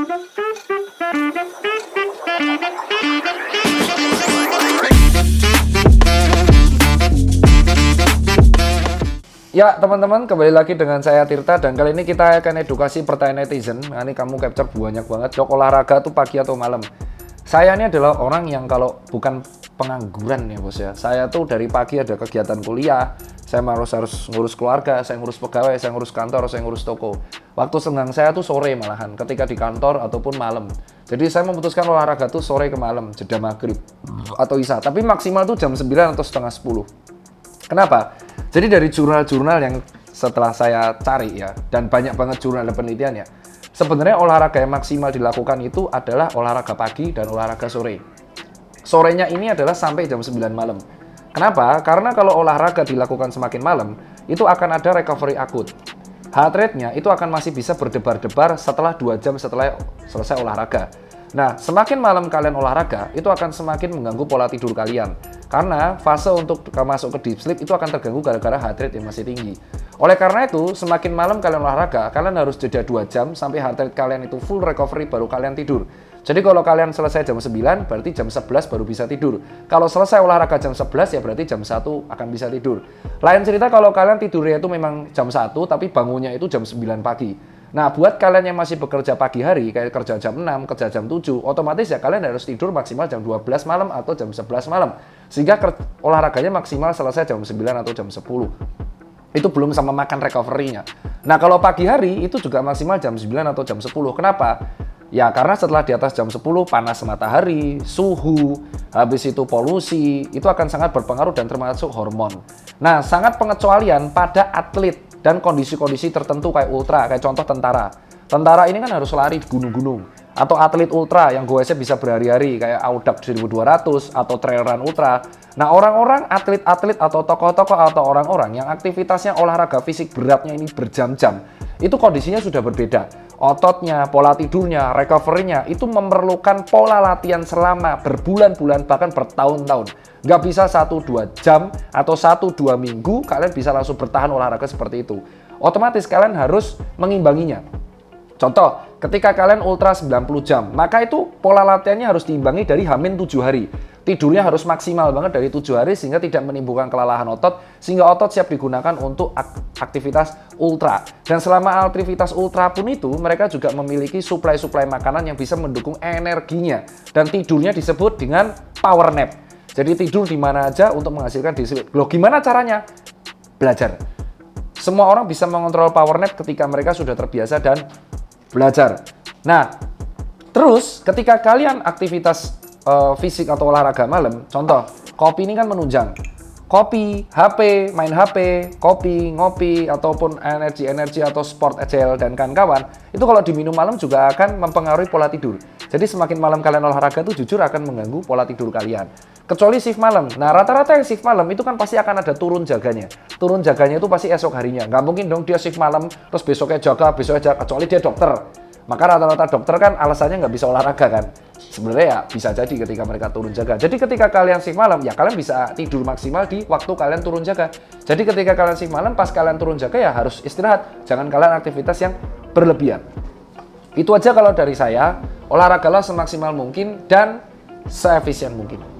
Ya teman-teman, kembali lagi dengan saya Tirta, dan kali ini kita akan edukasi pertanyaan netizen. Nah, ini kamu capture banyak banget, dok olahraga tuh pagi atau malam? Saya ini adalah orang yang kalau bukan pengangguran ya bos ya, saya tuh dari pagi ada kegiatan kuliah, saya harus ngurus keluarga, saya ngurus pegawai, saya ngurus kantor, saya ngurus toko. Waktu senggang saya tuh sore malahan, ketika di kantor ataupun malam. Jadi saya memutuskan olahraga tuh sore ke malam, jeda maghrib atau isya, tapi maksimal tuh jam 9 atau setengah 10. Kenapa? Jadi dari jurnal-jurnal yang setelah saya cari ya, dan banyak banget jurnal dan penelitiannya, sebenarnya olahraga yang maksimal dilakukan itu adalah olahraga pagi dan olahraga sore. Sorenya ini adalah sampai jam 9 malam. Kenapa? Karena kalau olahraga dilakukan semakin malam, itu akan ada recovery akut. Heart rate-nya itu akan masih bisa berdebar-debar setelah 2 jam setelah selesai olahraga. Nah, semakin malam kalian olahraga, itu akan semakin mengganggu pola tidur kalian. Karena fase untuk masuk ke deep sleep itu akan terganggu gara-gara heart rate yang masih tinggi. Oleh karena itu, semakin malam kalian olahraga, kalian harus jeda 2 jam sampai heart rate kalian itu full recovery baru kalian tidur. Jadi kalau kalian selesai jam 9, berarti jam 11 baru bisa tidur. Kalau selesai olahraga jam 11, ya berarti jam 1 akan bisa tidur. Lain cerita kalau kalian tidurnya itu memang jam 1, tapi bangunnya itu jam 9 pagi. Nah, buat kalian yang masih bekerja pagi hari, kayak kerja jam 6, kerja jam 7, otomatis ya kalian harus tidur maksimal jam 12 malam atau jam 11 malam. Sehingga olahraganya maksimal selesai jam 9 atau jam 10. Itu belum sama makan recovery-nya. Nah, kalau pagi hari itu juga maksimal jam 9 atau jam 10. Kenapa? Ya, karena setelah di atas jam 10, panas matahari, suhu, habis itu polusi, itu akan sangat berpengaruh dan termasuk hormon. Nah, sangat pengecualian pada atlet dan kondisi-kondisi tertentu kayak ultra, kayak contoh tentara. Tentara ini kan harus lari di gunung-gunung. Atau atlet ultra yang goesnya bisa berhari-hari kayak Audax 1200 atau trail run ultra. Nah, orang-orang atlet-atlet atau tokoh-tokoh atau orang-orang yang aktivitasnya olahraga fisik beratnya ini berjam-jam, itu kondisinya sudah berbeda. Ototnya, pola tidurnya, recovery-nya itu memerlukan pola latihan selama berbulan-bulan bahkan bertahun-tahun. Nggak bisa 1-2 jam atau 1-2 minggu kalian bisa langsung bertahan olahraga seperti itu. Otomatis kalian harus mengimbanginya. Contoh, ketika kalian ultra 90 jam, maka itu pola latihannya harus diimbangi dari H-7 hari. Tidurnya harus maksimal banget dari 7 hari sehingga tidak menimbulkan kelelahan otot, sehingga otot siap digunakan untuk aktivitas ultra. Dan selama aktivitas ultra pun itu, mereka juga memiliki suplai-suplai makanan yang bisa mendukung energinya. Dan tidurnya disebut dengan power nap. Jadi tidur di mana aja untuk menghasilkan disiplin. Loh, gimana caranya? Belajar. Semua orang bisa mengontrol power nap ketika mereka sudah terbiasa dan belajar. Nah, terus ketika kalian aktivitas fisik atau olahraga malam, contoh, kopi ini kan menunjang. Kopi, HP, main HP, kopi, ngopi, ataupun energi atau sport gel dan kawan-kawan, itu kalau diminum malam juga akan mempengaruhi pola tidur. Jadi semakin malam kalian olahraga itu jujur akan mengganggu pola tidur kalian. Kecuali shift malam. Nah, rata-rata yang shift malam itu kan pasti akan ada turun jaganya. Turun jaganya itu pasti esok harinya. Nggak mungkin dong dia shift malam, terus besoknya jaga, kecuali dia dokter. Maka rata-rata dokter kan alasannya nggak bisa olahraga kan. Sebenarnya ya bisa jadi ketika mereka turun jaga. Jadi ketika kalian shift malam, ya kalian bisa tidur maksimal di waktu kalian turun jaga. Jadi ketika kalian shift malam, pas kalian turun jaga ya harus istirahat. Jangan kalian aktivitas yang berlebihan. Itu aja kalau dari saya. Olahragalah semaksimal mungkin dan seefisien mungkin.